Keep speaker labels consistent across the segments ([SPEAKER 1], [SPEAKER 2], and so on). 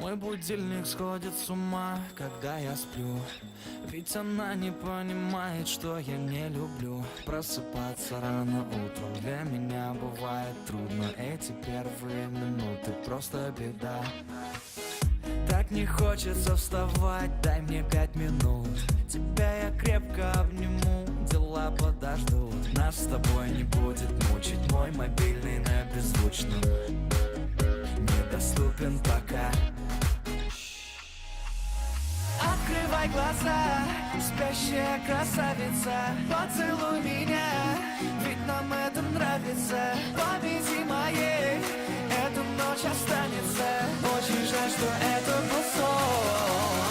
[SPEAKER 1] Мой будильник сходит с ума, когда я сплю. Ведь она не понимает, что я не люблю просыпаться рано утром. Для меня бывает трудно. Эти первые минуты просто беда. Так не хочется вставать, дай мне 5 минут. Тебя я крепко обниму, дела подождут. Нас с тобой не будет мучить мой мобильный на беззвучном. Недоступен пока. Открывай глаза, спящая красавица, поцелуй меня, ведь нам это нравится. Победи моей, эта ночь останется. Очень жаль, что это был сон.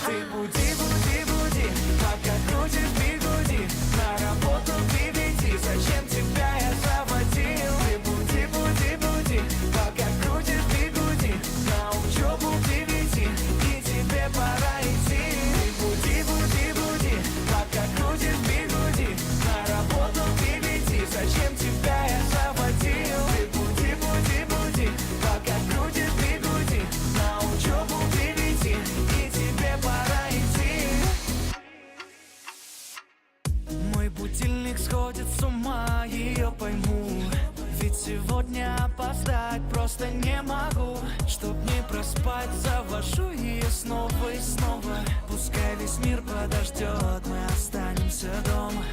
[SPEAKER 1] Ты буди, буди, буди, пока крутишь бигуди. На работу к 9, зачем тебя я заводил? Ты буди, буди, буди, пока крутишь бигуди. На учебу к 9, и тебе пора идти. Ты буди, буди, буди, пока крутишь бигуди. На работу к 9, зачем тебя я заводил? Ты буди, буди, буди, пока крутишь бигуди. На учебу к 9, и тебе пора идти. Мой будильник сходит с ума, ее пойму. Ведь сегодня опоздать просто не могу. Чтоб не проспать, завожу ее снова и снова. Пускай весь мир подождет, мы останемся дома.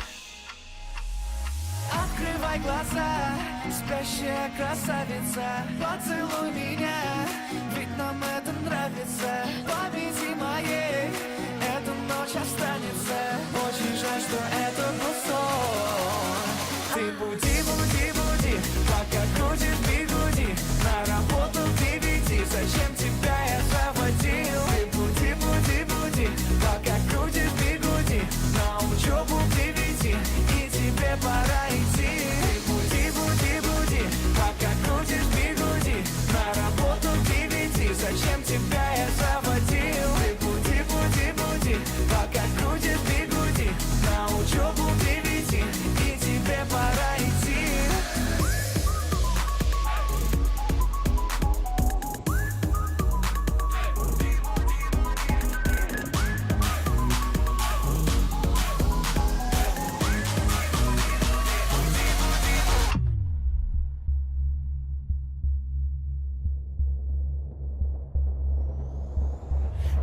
[SPEAKER 1] Открывай глаза, спящая красавица, поцелуй меня, ведь нам это нравится. Победи моей, эта ночь останется. Очень жаль, что это был сон. Ты буди, буди, буди, пока крутишь бигуди. На работу к 9, зачем тебя я заводил? Ты буди, буди, буди, пока крутишь бигуди. На учебу к 9, и тебе пора идти. Ты буди, буди, буди, пока крутишь бигуди. На работу к 9, зачем тебя я заводил? Ты буди, буди, буди, пока крутишь бигуди. На учебу к 9, и тебе пора идти.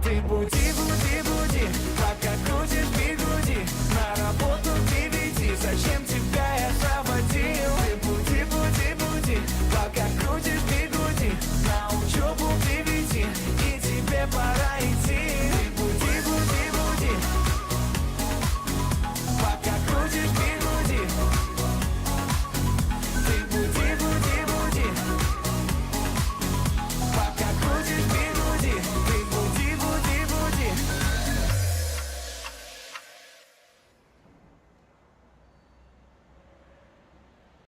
[SPEAKER 1] Ты буди, буди, буди, пока крутишь бигуди. На работу к 9, зачем тебе